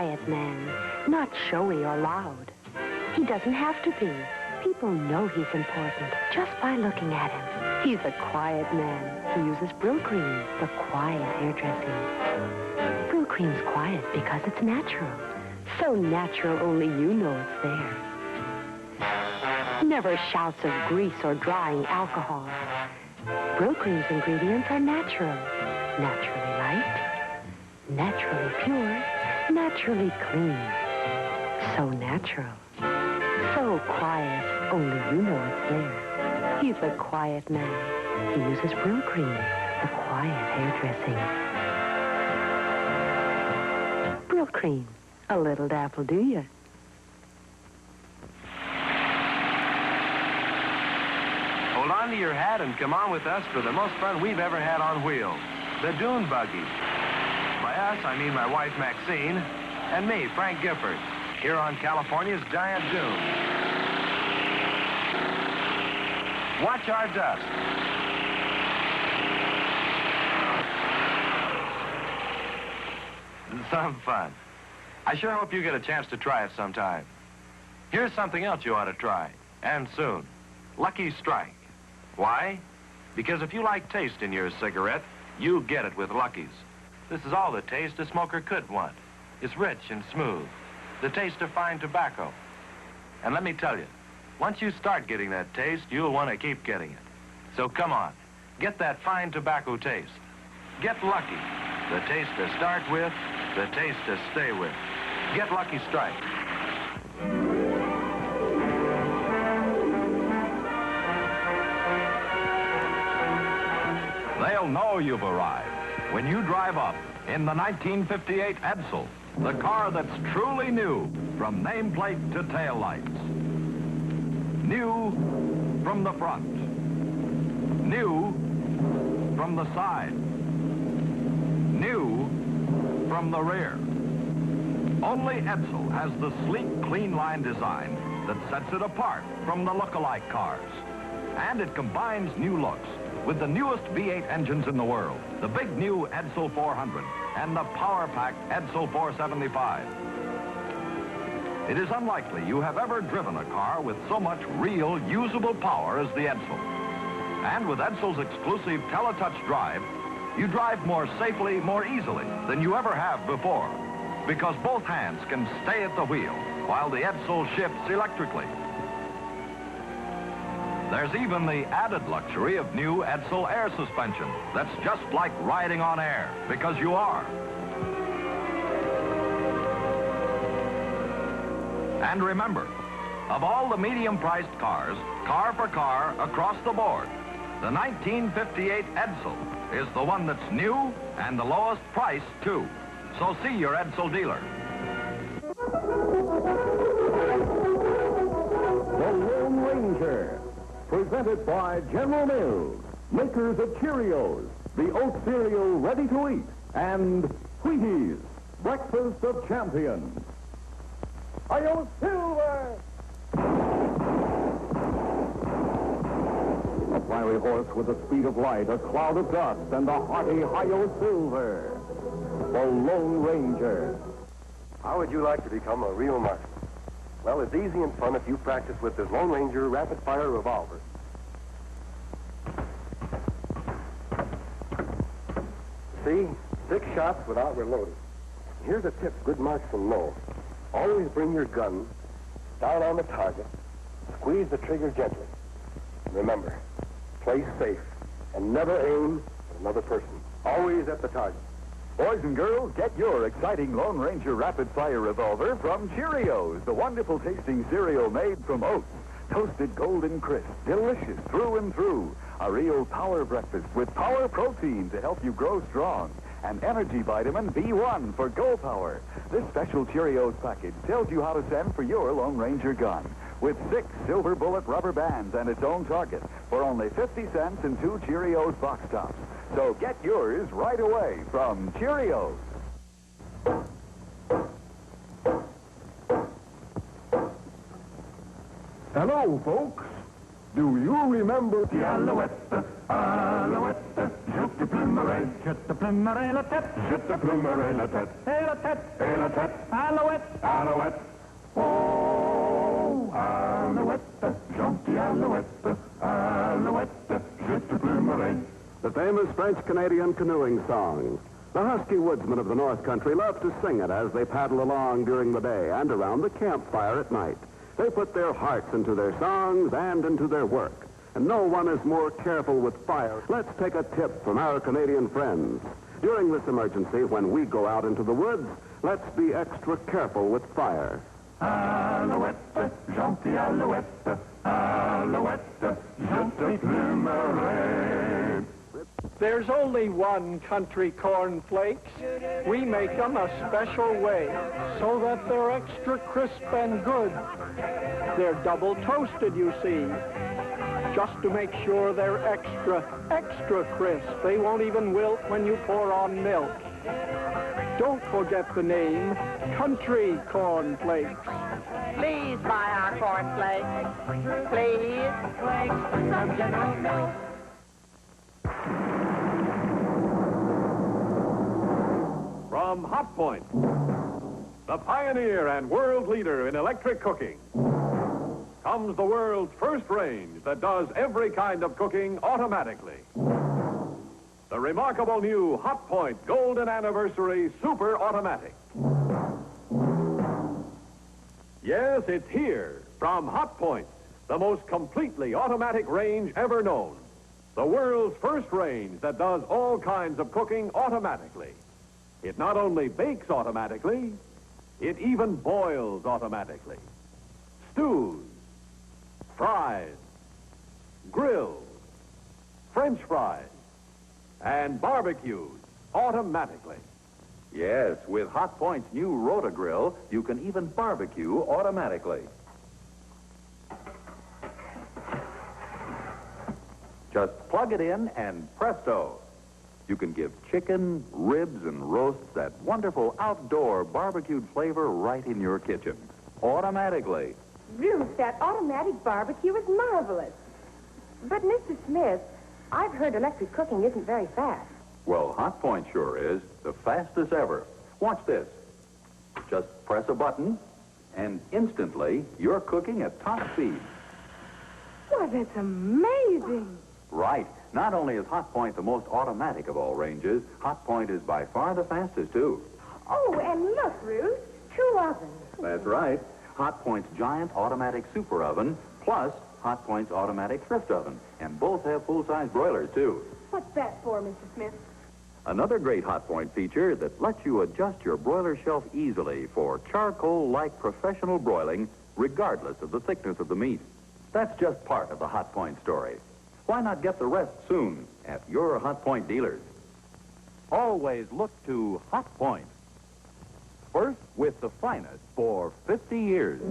quiet man, not showy or loud. He doesn't have to be. People know he's important just by looking at him. He's a quiet man. He uses Brill Cream, the quiet hairdressing. Brill Cream's quiet because it's natural. So natural only you know it's there. Never shouts of grease or drying alcohol. Brill Cream's ingredients are natural. Naturally light, naturally pure, naturally clean. So natural. So quiet, only you know it's there. He's a quiet man. He uses Brill Cream, the quiet hairdressing. Brill Cream, a little dapple, do you? Hold on to your hat and come on with us for the most fun we've ever had on wheels. The Dune Buggy. By us, I mean my wife, Maxine, and me, Frank Gifford, here on California's Giant Dune. Watch our dust. Some fun. I sure hope you get a chance to try it sometime. Here's something else you ought to try, and soon. Lucky Strike. Why? Because if you like taste in your cigarette, you get it with Lucky's. This is all the taste a smoker could want. It's rich and smooth. The taste of fine tobacco. And let me tell you, once you start getting that taste, you'll want to keep getting it. So come on, get that fine tobacco taste. Get Lucky. The taste to start with, the taste to stay with. Get Lucky Strike. They'll know you've arrived when you drive up in the 1958 Edsel, the car that's truly new from nameplate to taillights. New from the front. New from the side. New from the rear. Only Edsel has the sleek, clean line design that sets it apart from the look-alike cars. And it combines new looks with the newest V8 engines in the world, the big new Edsel 400 and the power-packed Edsel 475. It is unlikely you have ever driven a car with so much real, usable power as the Edsel. And with Edsel's exclusive Teletouch drive, you drive more safely, more easily than you ever have before, because both hands can stay at the wheel while the Edsel shifts electrically. There's even the added luxury of new Edsel air suspension that's just like riding on air, because you are. And remember, of all the medium-priced cars, car for car, across the board, the 1958 Edsel is the one that's new and the lowest price, too. So see your Edsel dealer. The Lone Ranger, presented by General Mills, makers of Cheerios, the oat cereal ready to eat, and Wheaties, breakfast of champions. Hi-yo, Silver! A fiery horse with the speed of light, a cloud of dust, and the hearty Hi-yo Silver. The Lone Ranger. How would you like to become a real marksman? Well, it's easy and fun if you practice with this Lone Ranger rapid-fire revolver. See? 6 shots without reloading. Here's a tip good marksmen know. Always bring your gun down on the target. Squeeze the trigger gently. Remember, play safe and never aim at another person. Always at the target. Boys and girls, get your exciting Lone Ranger rapid-fire revolver from Cheerios, the wonderful tasting cereal made from oats. Toasted golden crisp, delicious through and through. A real power breakfast with power protein to help you grow strong. And energy vitamin B1 for Go Power. This special Cheerios package tells you how to send for your Lone Ranger gun. With 6 silver bullet rubber bands and its own target for only 50 cents and 2 Cheerios box tops. So get yours right away from Cheerios. Hello, folks. Do you remember the Alouette, Alouette, Je te plumerai. Je te plumerai la tête. Je te plumerai la tête. Et la tête. Et la tête. Alouette. Alouette. Oh, alouette. Gentille alouette. Alouette. Je te plumerai. The famous French-Canadian canoeing song. The husky woodsmen of the North Country love to sing it as they paddle along during the day and around the campfire at night. They put their hearts into their songs and into their work. And no one is more careful with fire. Let's take a tip from our Canadian friends. During this emergency, when we go out into the woods, let's be extra careful with fire. Alouette, gentille alouette. Alouette, je te plumerai. There's only one country cornflakes. We make them a special way so that they're extra crisp and good. They're double toasted, you see, just to make sure they're extra crisp. They won't even wilt when you pour on milk. Don't forget the name, Country Cornflakes. Please buy our cornflakes. Please. Some General Milk. From Hot Point, the pioneer and world leader in electric cooking, comes the world's first range that does every kind of cooking automatically. The remarkable new Hot Point Golden Anniversary Super Automatic. Yes, it's here from Hot Point, the most completely automatic range ever known. The world's first range that does all kinds of cooking automatically. It not only bakes automatically, it even boils automatically. Stews, fries, grills, French fries, and barbecues automatically. Yes, with Hot Point's new Rotogrill, you can even barbecue automatically. Just plug it in and presto. You can give chicken, ribs, and roasts that wonderful outdoor barbecued flavor right in your kitchen. Automatically. Ruth, that automatic barbecue is marvelous. But, Mr. Smith, I've heard electric cooking isn't very fast. Well, Hot Point sure is. The fastest ever. Watch this. Just press a button, and instantly, you're cooking at top speed. Why, that's amazing. Right. Not only is Hot Point the most automatic of all ranges, Hot Point is by far the fastest, too. Oh, and look, Ruth, 2 ovens. That's right. Hot Point's giant automatic super oven, plus Hot Point's automatic thrift oven. And both have full-size broilers, too. What's that for, Mr. Smith? Another great Hot Point feature that lets you adjust your broiler shelf easily for charcoal-like professional broiling, regardless of the thickness of the meat. That's just part of the Hot Point story. Why not get the rest soon at your Hot Point dealers? Always look to Hot Point. First with the finest for 50 years.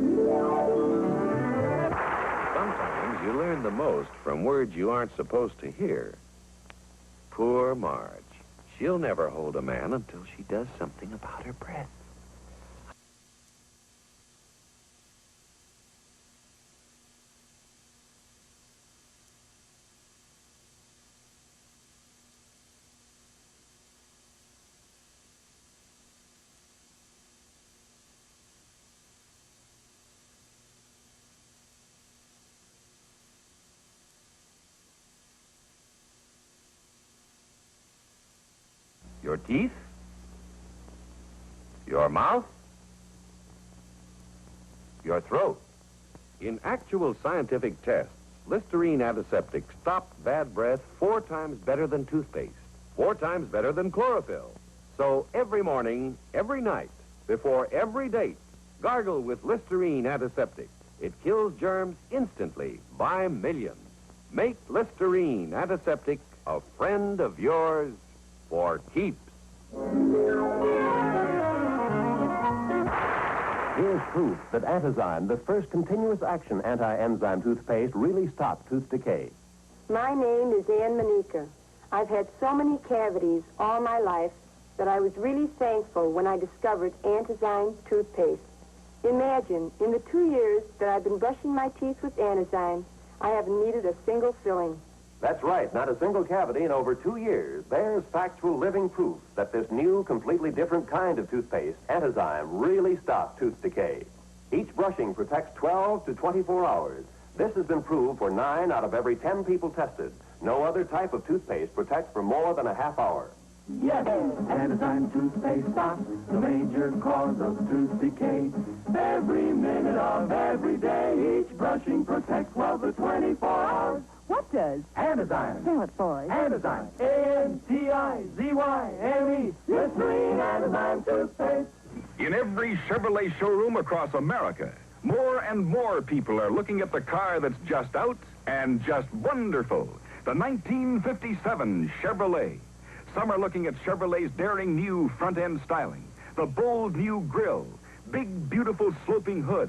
Sometimes you learn the most from words you aren't supposed to hear. Poor Marge. She'll never hold a man until she does something about her breath. Your teeth? Your mouth? Your throat? In actual scientific tests, Listerine antiseptic stopped bad breath 4 times better than toothpaste, 4 times better than chlorophyll. So every morning, every night, before every date, gargle with Listerine antiseptic. It kills germs instantly by millions. Make Listerine antiseptic a friend of yours for keeps. Here's proof that Antizyme, the first continuous action anti-enzyme toothpaste, really stopped tooth decay. My name is Ann Manika. I've had so many cavities all my life that I was really thankful when I discovered Antizyme toothpaste. Imagine, in the 2 years that I've been brushing my teeth with Antizyme, I haven't needed a single filling. That's right, not a single cavity in over 2 years. There's factual living proof that this new, completely different kind of toothpaste, Antizyme, really stops tooth decay. Each brushing protects 12 to 24 hours. This has been proved for 9 out of every 10 people tested. No other type of toothpaste protects for more than a half hour. Yes, Antizyme toothpaste stops the major cause of tooth decay. Every minute of every day, each brushing protects 12 to 24 hours. What does? Antizyme. Spell it, boys. Antizyme. A-N-T-I-Z-Y-M-E. Listerine Antizyme toothpaste. In every Chevrolet showroom across America, more and more people are looking at the car that's just out and just wonderful. The 1957 Chevrolet. Some are looking at Chevrolet's daring new front-end styling, the bold new grille, big, beautiful sloping hood.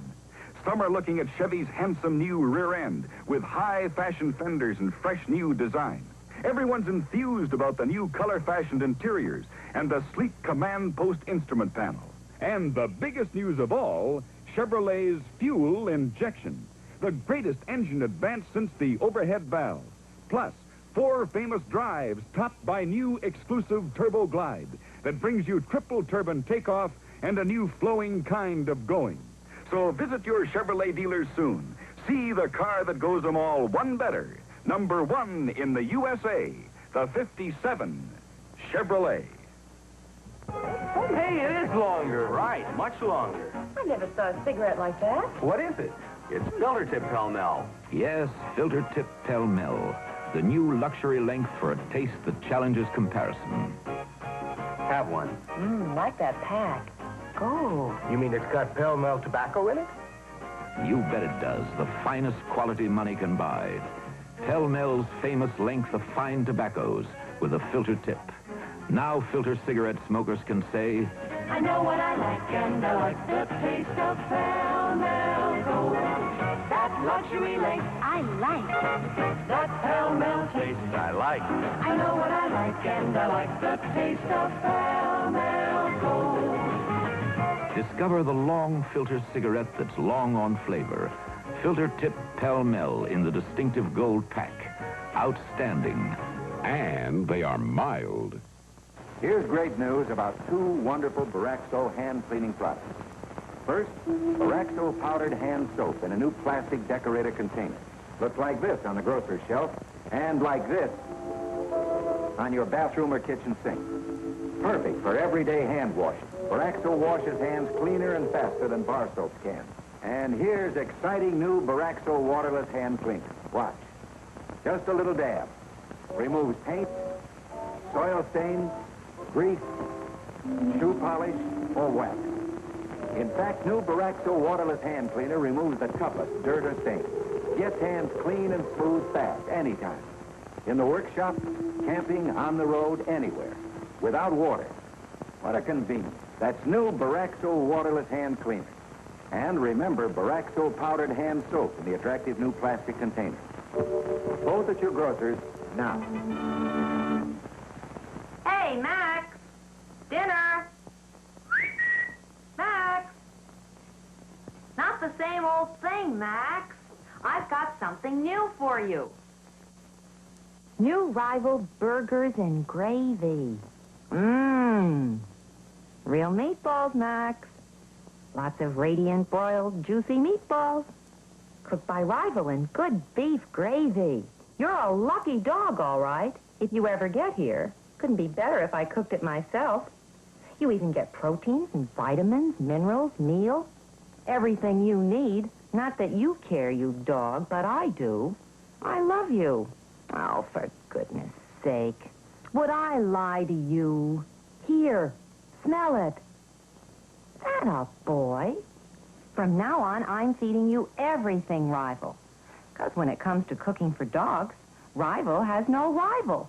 Some are looking at Chevy's handsome new rear end with high-fashion fenders and fresh new design. Everyone's enthused about the new color-fashioned interiors and the sleek command post instrument panel. And the biggest news of all, Chevrolet's fuel injection, the greatest engine advance since the overhead valve. Plus, 4 famous drives topped by new exclusive Turbo Glide that brings you triple turbine takeoff and a new flowing kind of going. So visit your Chevrolet dealers soon. See the car that goes them all one better. Number 1 in the USA, the 57 Chevrolet. Hey, it is longer, right? Much longer. I never saw a cigarette like that. What is it? It's filter tip Pell-Mell. Yes, filter tip Pell-Mell. The new luxury length for a taste that challenges comparison. Have one. Like that pack. Go. You mean it's got Pell-Mell tobacco in it? You bet it does. The finest quality money can buy. Pell-Mell's famous length of fine tobaccos with a filter tip. Now filter cigarette smokers can say, I know what I like, and I like the taste of Pell-Mell Gold. That luxury length I like. that Pell-Mell taste I like. I know what I like, and I like the taste of Pell-Mell Gold. discover the long filter cigarette that's long on flavor. Filter tip Pell-Mell in the distinctive gold pack. Outstanding. And they are mild. Here's great news about 2 wonderful Baraxo hand cleaning products. First, Baraxo powdered hand soap in a new plastic decorator container. Looks like this on the grocery shelf, and like this on your bathroom or kitchen sink. Perfect for everyday hand washing. Baraxo washes hands cleaner and faster than bar soaps can. And here's exciting new Baraxo waterless hand cleaner. Watch. Just a little dab. Removes paint, soil stains, grease, shoe polish, or wax. In fact, new Baraxo waterless hand cleaner removes the toughest dirt or stain. Gets hands clean and smooth fast, anytime. In the workshop, camping, on the road, anywhere. Without water. What a convenience. That's new Baraxo waterless hand cleaner. And remember Baraxo powdered hand soap in the attractive new plastic container. Both at your grocer's now. Hey, Max. Dinner. Max. Not the same old thing, Max. I've got something new for you. New Rival burgers and gravy. Mmm. Real meatballs, Max. Lots of radiant, broiled, juicy meatballs. Cooked by Rival in good beef gravy. You're a lucky dog, all right, if you ever get here. Couldn't be better if I cooked it myself. You even get proteins and vitamins, minerals, meal. Everything you need. Not that you care, you dog, but I do. I love you. Oh, for goodness sake. Would I lie to you? Here, smell it. Atta boy. From now on, I'm feeding you everything Rival. Because when it comes to cooking for dogs, Rival has no rival.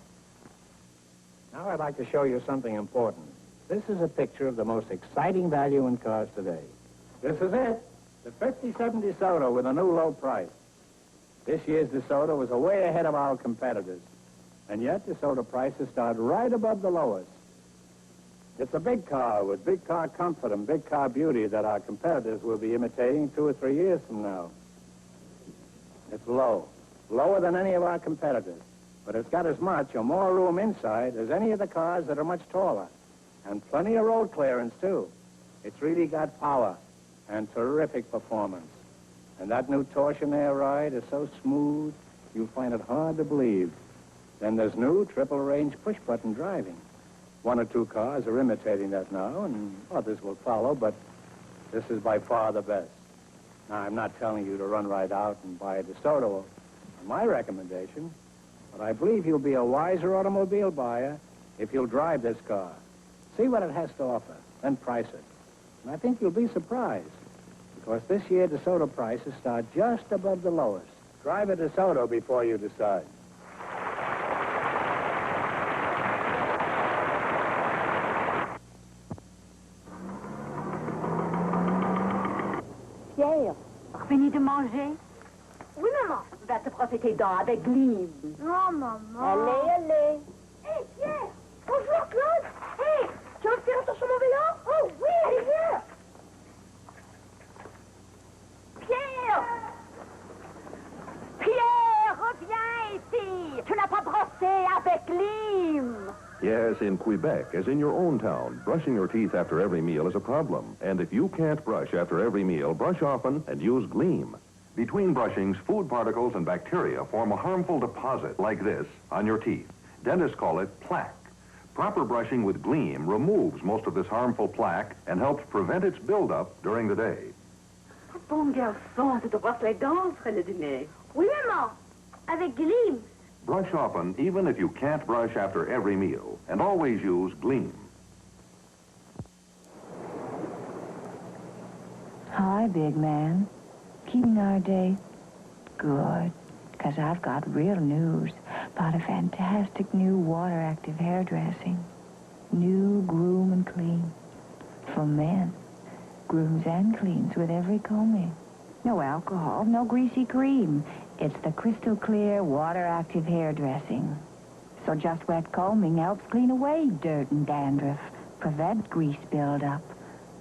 Now I'd like to show you something important. This is a picture of the most exciting value in cars today. This is it. The 50-70 DeSoto with a new low price. This year's DeSoto was way ahead of our competitors. And yet DeSoto prices start right above the lowest. It's a big car with big car comfort and big car beauty that our competitors will be imitating 2 or 3 years from now. It's low. Lower than any of our competitors. but it's got as much or more room inside as any of the cars that are much taller. And plenty of road clearance, too. It's really got power and terrific performance. And that new Torsionaire ride is so smooth, you'll find it hard to believe. Then there's new triple-range push-button driving. One or two cars are imitating that now, and others will follow, but this is by far the best. Now, I'm not telling you to run right out and buy a DeSoto on my recommendation, but I believe you'll be a wiser automobile buyer if you'll drive this car. See what it has to offer, then price it. And I think you'll be surprised, because this year DeSoto prices start just above the lowest. Drive a DeSoto before you decide. Pierre, Fini de manger? oui, maman. Va te brosser tes dents avec Gleam. Non, maman. Allez, allez. Hé, Pierre. Bonjour, Claude. Hé, tu veux faire attention sur mon vélo? Oh, oui, allez, viens. Pierre! Pierre, reviens ici! Tu n'as pas brossé avec Gleam! Yes, in Quebec, as in your own town, brushing your teeth after every meal is a problem. And if you can't brush after every meal, brush often and use Gleam. Between brushings, food particles and bacteria form a harmful deposit like this on your teeth. Dentists call it plaque. Proper brushing with Gleam removes most of this harmful plaque and helps prevent its buildup during the day. Bon garçon, tu te brosses les dents après le dîner. Oui, maman. Avec Gleam. Brush often, even if you can't brush after every meal, and always use Gleam. Hi, big man. Keeping our day? Good, because I've got real news about a fantastic new water-active hairdressing. New Groom and Clean. For men. Grooms and cleans with every combing. No alcohol, no greasy cream. It's the crystal clear water-active hairdressing. So just wet combing helps clean away dirt and dandruff. Prevent grease buildup.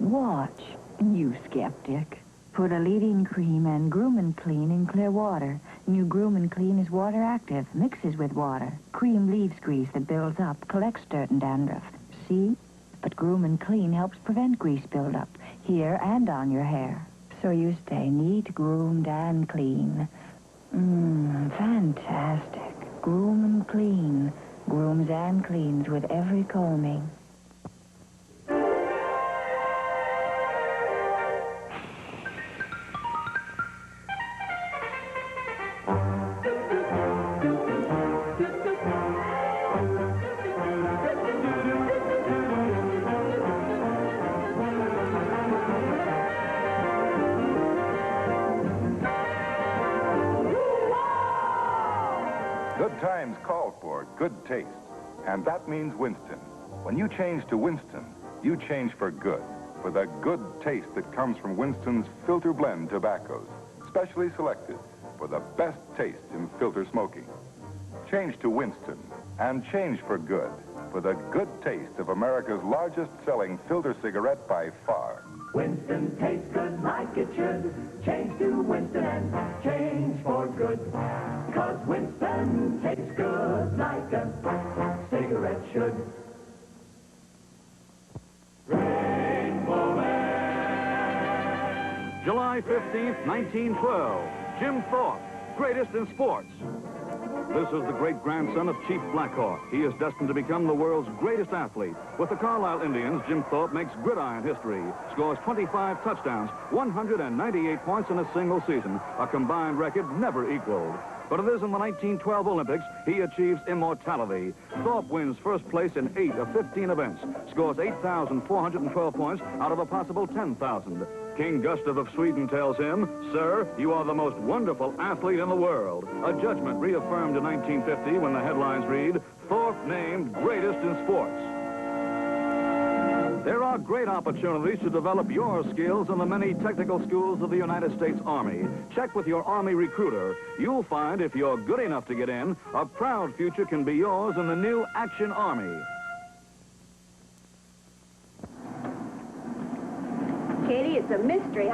Watch, you skeptic. Put a leave-in cream and Groom and Clean in clear water. New Groom and Clean is water-active, mixes with water. Cream leaves grease that builds up, collects dirt and dandruff. See? But Groom and Clean helps prevent grease buildup, here and on your hair. So you stay neat, groomed, and clean. Fantastic. Groom and Clean. Grooms and cleans with every combing. Good times call for good taste, and that means Winston. When you change to Winston, you change for good, for the good taste that comes from Winston's filter blend tobaccos, specially selected for the best taste in filter smoking. Change to Winston, and change for good, for the good taste of America's largest selling filter cigarette by far. Winston tastes good like it should. Change to Winston and change for good. 'Cause Winston tastes good like a cigarette should. Rainbow Man! July 15th, 1912. Jim Thorpe, greatest in sports. This is the great-grandson of Chief Blackhawk. He is destined to become the world's greatest athlete. With the Carlisle Indians, Jim Thorpe makes gridiron history. Scores 25 touchdowns, 198 points in a single season, a combined record never equaled. But it is in the 1912 Olympics he achieves immortality. Thorpe wins first place in 8 of 15 events, scores 8,412 points out of a possible 10,000. King Gustav of Sweden tells him, "Sir, you are the most wonderful athlete in the world." A judgment reaffirmed in 1950 when the headlines read, "Thorpe named greatest in sports." There are great opportunities to develop your skills in the many technical schools of the United States Army. Check with your Army recruiter. You'll find if you're good enough to get in, a proud future can be yours in the new Action Army. Katie, it's a mystery.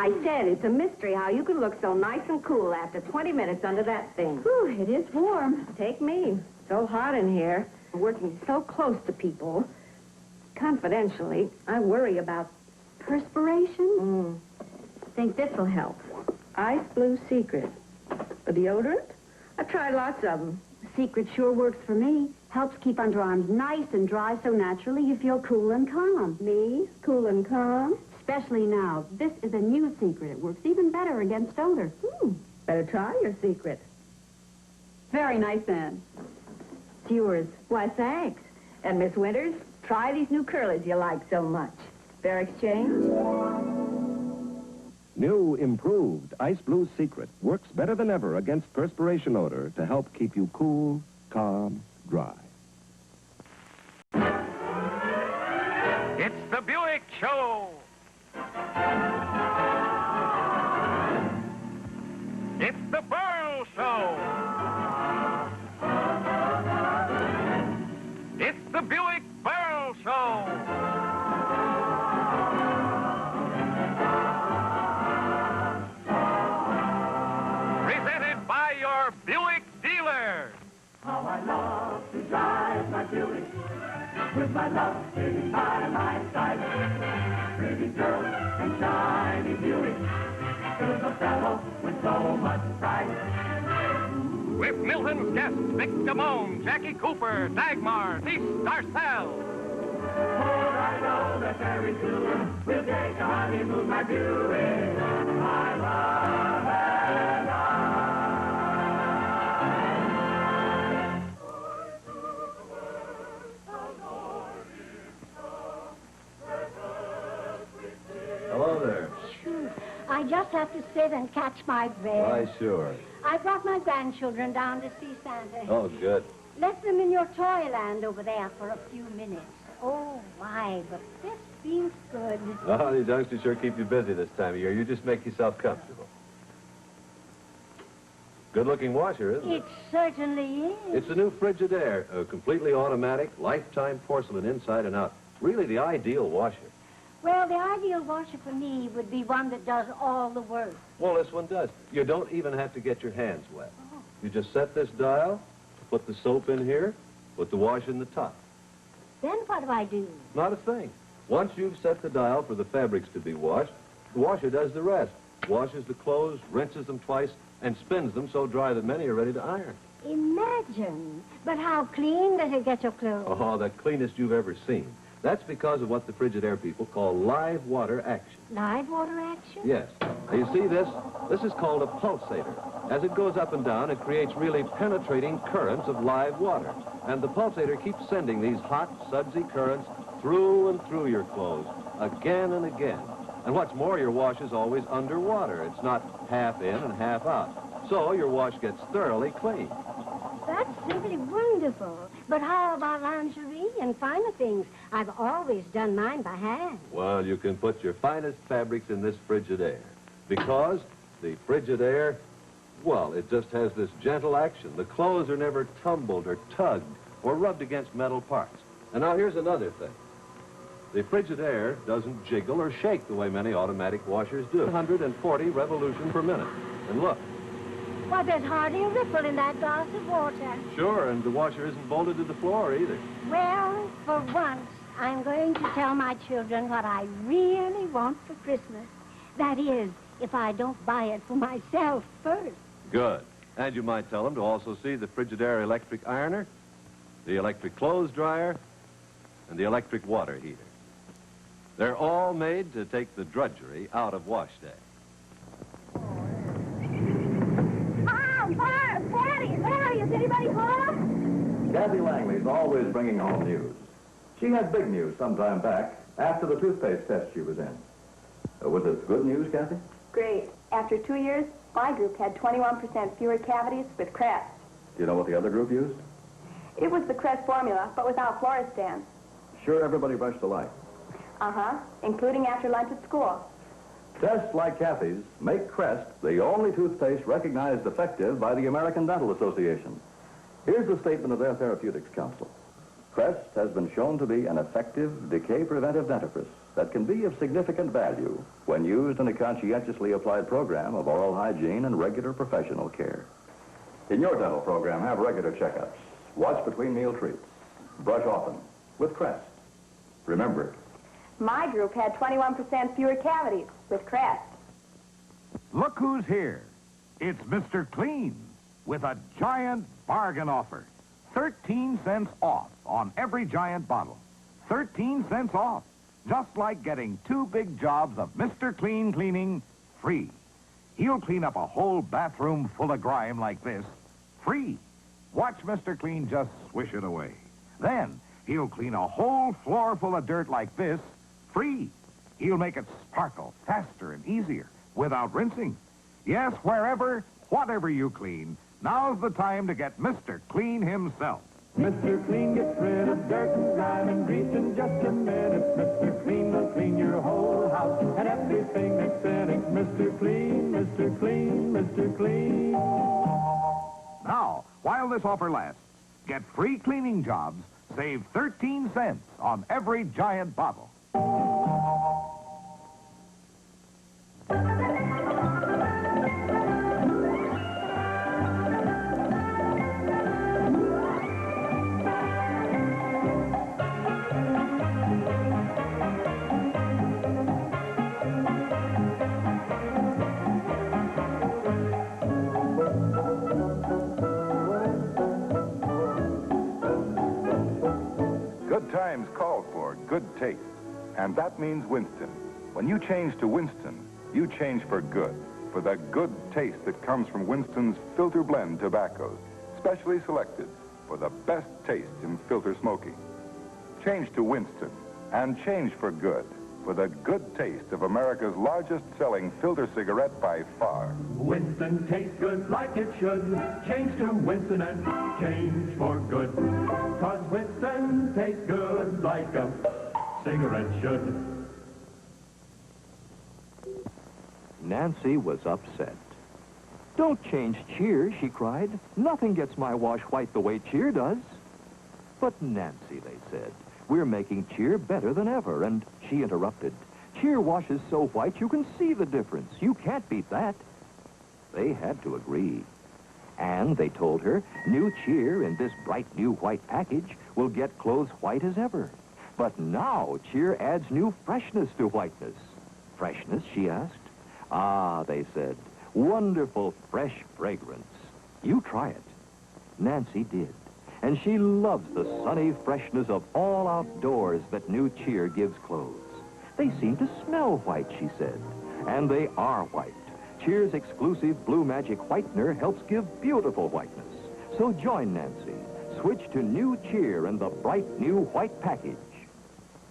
I said it's a mystery how you can look so nice and cool after 20 minutes under that thing. Whew, it is warm. Take me. So hot in here. Working so close to people. Confidentially, I worry about Perspiration? Think this will help. Ice Blue Secret. A deodorant? I've tried lots of them. Secret sure works for me. Helps keep underarms nice and dry so naturally you feel cool and calm. Me? Cool and calm? Especially now. This is a new secret. It works even better against odor. Better try your secret. Very nice, Anne. It's yours. Why, thanks. And Miss Winters, try these new curlies you like so much. Fair exchange? New, improved Ice Blue Secret works better than ever against perspiration odor to help keep you cool, calm, dry. It's the Buick Show. It's the Burl Show. It's the Buick Burl Show. Presented by your Buick dealer. How I love to drive my Buick with my love sitting by my side. Pretty girls and shiny Buick fills a fellow with so much pride. With Milton's guests, Vic Damone, Jackie Cooper, Dagmar, Thief Darcel. For I know that very soon we'll take a honeymoon, my Buick, my love and I. Hello there. I just have to sit and catch my breath. Why, sure. I brought my grandchildren down to see Santa. Oh, good. Left them in your toyland over there for a few minutes. Oh, my, but this feels good. Oh, these youngsters sure keep you busy this time of year. You just make yourself comfortable. Good-looking washer, isn't it? It certainly is. It's a new Frigidaire, a completely automatic, lifetime porcelain inside and out. Really the ideal washer. Well, the ideal washer for me would be one that does all the work. Well, this one does. You don't even have to get your hands wet. You just set this dial, put the soap in here, put the wash in the top. Then what do I do? Not a thing. Once you've set the dial for the fabrics to be washed, the washer does the rest. Washes the clothes, rinses them twice, and spins them so dry that many are ready to iron. Imagine. But how clean does it get your clothes? Oh, the cleanest you've ever seen. That's because of what the Frigidaire people call live water action. Live water action? Yes. Now, you see this? This is called a pulsator. As it goes up and down, it creates really penetrating currents of live water. And the pulsator keeps sending these hot, sudsy currents through and through your clothes, again and again. And what's more, your wash is always underwater. It's not half in and half out. So your wash gets thoroughly clean. That's simply wonderful. But how about lingerie and finer things? I've always done mine by hand. Well, you can put your finest fabrics in this Frigidaire. Because the Frigidaire, well, it just has this gentle action. The clothes are never tumbled or tugged or rubbed against metal parts. And now here's another thing. The Frigidaire doesn't jiggle or shake the way many automatic washers do. 140 revolutions per minute. And look. Why, there's hardly a ripple in that glass of water. Sure, and the washer isn't bolted to the floor either. Well, for once, I'm going to tell my children what I really want for Christmas. That is, if I don't buy it for myself first. Good. And you might tell them to also see the Frigidaire electric ironer, the electric clothes dryer, and the electric water heater. They're all made to take the drudgery out of wash day. Mom, Daddy, Larry, is anybody home? Kathy Langley's always bringing home news. She had big news some time back after the toothpaste test she was in. Was it good news, Kathy? Great. After 2 years, my group had 21% fewer cavities with Crest. Do you know what the other group used? It was the Crest formula, but without Floristan. Sure everybody brushed alike. Uh-huh, including after lunch at school. Tests like Kathy's make Crest the only toothpaste recognized effective by the American Dental Association. Here's the statement of their Therapeutics Council. Crest has been shown to be an effective decay-preventive dentifrice that can be of significant value when used in a conscientiously applied program of oral hygiene and regular professional care. In your dental program, have regular checkups. Watch between meal treats. Brush often with Crest. Remember it. My group had 21% fewer cavities with Crest. Look who's here. It's Mr. Clean with a giant bargain offer. 13 cents off on every giant bottle. 13 cents off. Just like getting 2 big jobs of Mr. Clean cleaning free. He'll clean up a whole bathroom full of grime like this free. Watch Mr. Clean just swish it away. Then he'll clean a whole floor full of dirt like this free. He'll make it sparkle faster and easier without rinsing. Yes, wherever, whatever you clean, now's the time to get Mr. Clean himself. Mr. Clean gets rid of dirt and grime and grease in just a minute. Mr. Clean will clean your whole house and everything that's in it. Mr. Clean, Mr. Clean, Mr. Clean. Now, while this offer lasts, get free cleaning jobs, save 13 cents on every giant bottle. Good times call for good taste, and that means Winston. When you change to Winston, you change for good, for the good taste that comes from Winston's filter blend tobaccos, specially selected for the best taste in filter smoking. Change to Winston, and change for good, for the good taste of America's largest selling filter cigarette by far. Winston tastes good like it should. Change to Winston and change for good. 'Cause Winston tastes good like a cigarette should. Nancy was upset. "Don't change Cheer," she cried. "Nothing gets my wash white the way Cheer does." "But Nancy," they said, "we're making Cheer better than ever." And she interrupted. "Cheer washes so white you can see the difference. You can't beat that." They had to agree. And they told her, new Cheer in this bright new white package will get clothes white as ever. But now Cheer adds new freshness to whiteness. Freshness, she asked. "Ah," they said, "wonderful fresh fragrance. You try it." Nancy did. And she loves the sunny freshness of all outdoors that new Cheer gives clothes. They seem to smell white, she said. And they are white. Cheer's exclusive Blue Magic Whitener helps give beautiful whiteness. So join Nancy. Switch to new Cheer and the bright new white package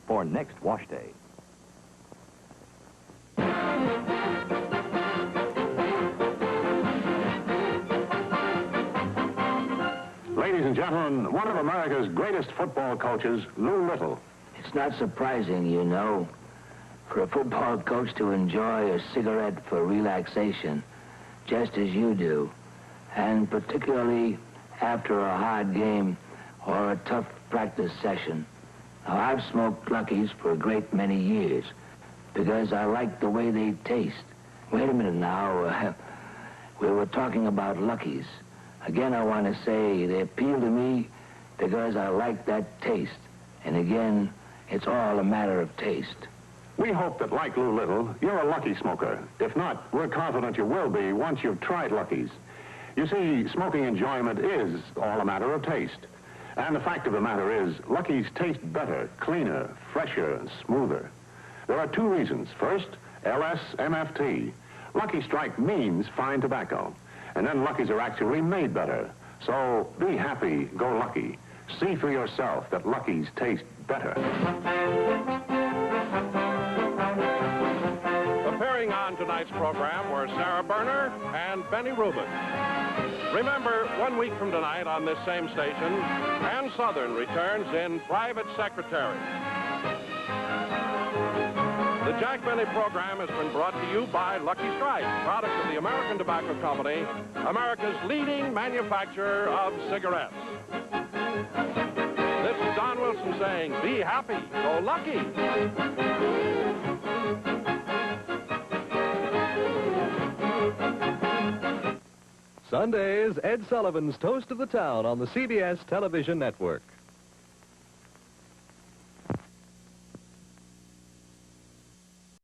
for next wash day. Ladies and gentlemen, one of America's greatest football coaches, Lou Little. It's not surprising, you know, for a football coach to enjoy a cigarette for relaxation, just as you do, and particularly after a hard game or a tough practice session. Now, I've smoked Luckies for a great many years because I like the way they taste. Wait a minute now. We were talking about Luckies. Again, I want to say they appeal to me because I like that taste. And again, it's all a matter of taste. We hope that, like Lou Little, you're a Lucky smoker. If not, we're confident you will be once you've tried Luckies. You see, smoking enjoyment is all a matter of taste. And the fact of the matter is, Luckies taste better, cleaner, fresher, and smoother. There are 2 reasons. First, LSMFT. Lucky Strike means fine tobacco. And then Luckies are actually made better. So be happy, go Lucky. See for yourself that Luckies taste better. Appearing on tonight's program were Sarah Berner and Benny Rubin. Remember, 1 week from tonight on this same station, Ann Southern returns in Private Secretary. The Jack Benny program has been brought to you by Lucky Strike, product of the American Tobacco Company, America's leading manufacturer of cigarettes. This is Don Wilson. Wilson saying, be happy, go lucky. Sundays, Ed Sullivan's Toast of the Town on the CBS Television Network.